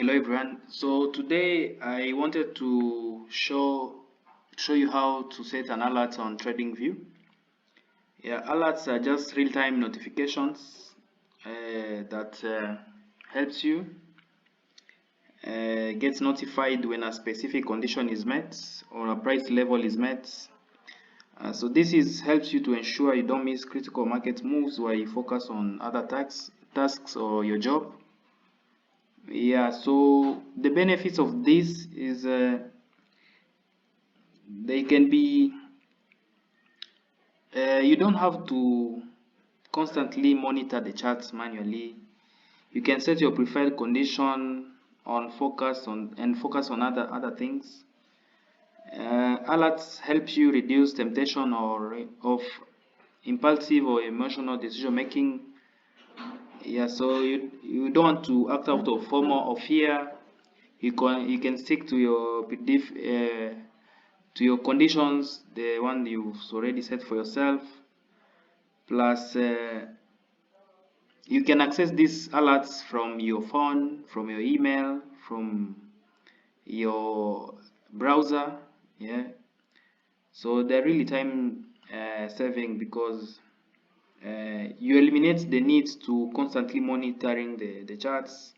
Hello everyone. So today I wanted to show you how to set an alert on TradingView. Yeah, alerts are just real-time notifications that helps you get notified when a specific condition is met or a price level is met. So this is helps you to ensure you don't miss critical market moves while you focus on other tasks or your job. Yeah, so the benefits of this is they can be you don't have to constantly monitor the charts manually. You can set your preferred condition on focus on other things. Alerts help you reduce temptation or of impulsive or emotional decision making. Yeah, so you don't want to act out of FOMO or fear. You can stick to your to your conditions, the one you've already set for yourself. Plus, you can access these alerts from your phone, from your email, from your browser. Yeah, so they're really time saving because you eliminate the need to constantly monitoring the charts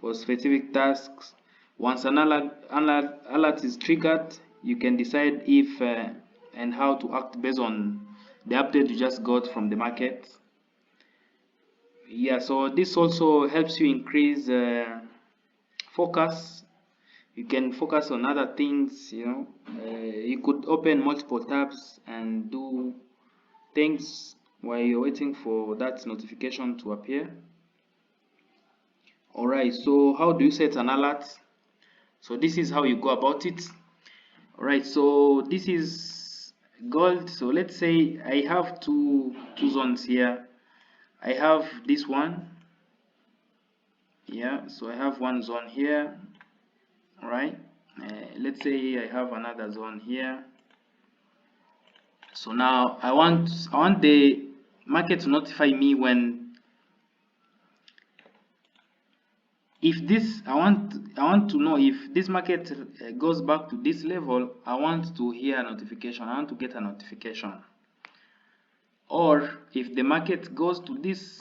for specific tasks. Once an alert is triggered, you can decide if and how to act based on the update you just got from the market. Yeah, so this also helps you increase focus. You can focus on other things, you could open multiple tabs and do things while you're waiting for that notification to appear. All right, so how do you set an alert? So this is how you go about it. All right, so this is gold. So let's say I have two zones here. I have this one. Yeah, so I have one zone here. All right, let's say I have another zone here. So now I want the market to notify me when, if this I want to know if this market goes back to this level. I want to hear a notification. I want to get a notification. Or if the market goes to this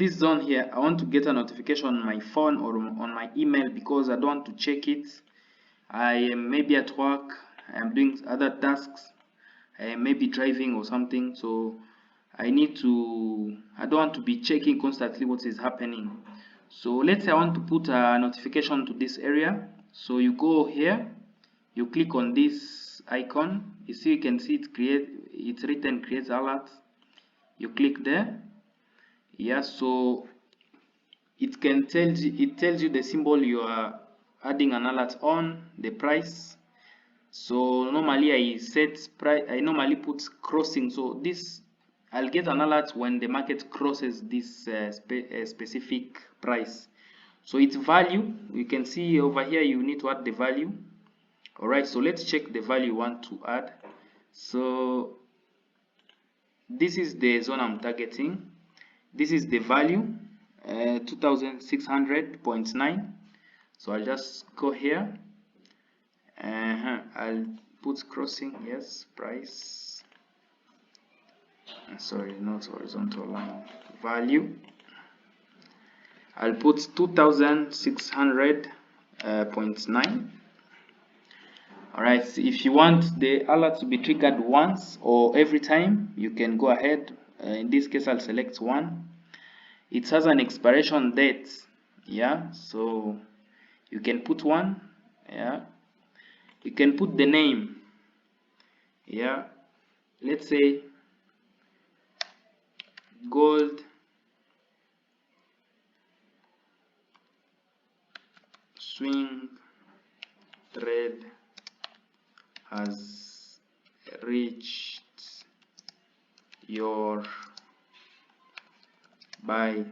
zone here, I want to get a notification on my phone or on my email because I don't want to check it. I am maybe at work, I am doing other tasks, I am maybe driving or something, so I don't want to be checking constantly what is happening. So let's say I want to put a notification to this area. So you go here, you click on this icon, you can see it's written create alert. You click there. Yeah, so it tells you the symbol you are adding an alert on, the price. So normally I normally put crossing. So this, I'll get an alert when the market crosses this specific price. So its value, you can see over here, you need to add the value. All right, so let's check the value you want to add. So this is the zone I'm targeting. This is the value, 2600.9. So I'll just go here. I'll put crossing, yes, price. Sorry, not horizontal line. Value. I'll put 2600.9. All right. So if you want the alert to be triggered once or every time, you can go ahead. In this case, I'll select one. It has an expiration date. Yeah. So you can put one. Yeah. You can put the name. Yeah. Let's say gold swing trade has reached your buy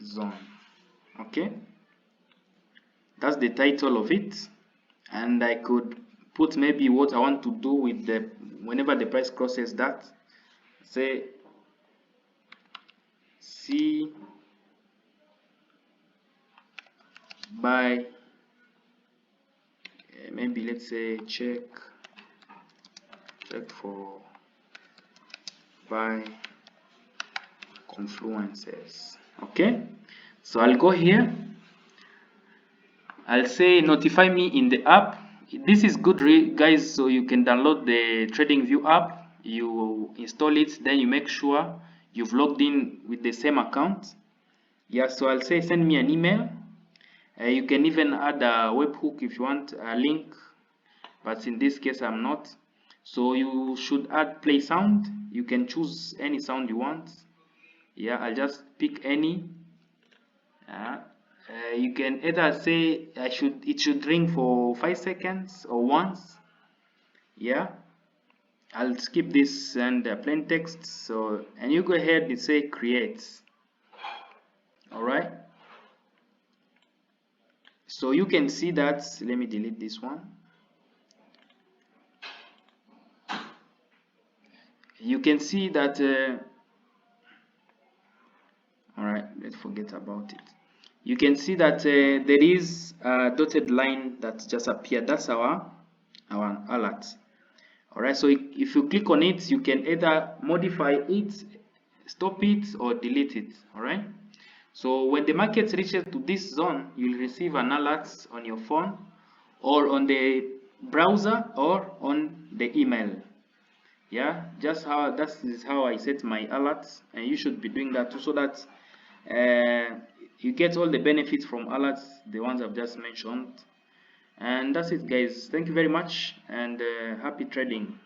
zone. Okay, that's the title of it, and I could put maybe what I want to do with the whenever the price crosses that. Say see buy, maybe let's say check for buy confluences. Okay, so I'll go here, I'll say notify me in the app. This is good, guys, so you can download the TradingView app, you install it, then you make sure you've logged in with the same account. Yeah, so I'll say send me an email. You can even add a webhook if you want a link, but in this case I'm not. So you should add play sound. You can choose any sound you want. Yeah, I'll just pick any. You can either say it should ring for 5 seconds or once. Yeah, I'll skip this and plain text. So, and you go ahead and say create. All right, so you can see that. Let me delete this one. You can see that all right, let's forget about it. You can see that there is a dotted line that just appeared. That's our alert. All right, so if you click on it, you can either modify it, stop it, or delete it. All right, so when the market reaches to this zone, you'll receive an alert on your phone or on the browser or on the email. Yeah, just how that is how I set my alerts, and you should be doing that too, so that you get all the benefits from alerts, the ones I've just mentioned. And that's it, guys. Thank you very much, and happy trading.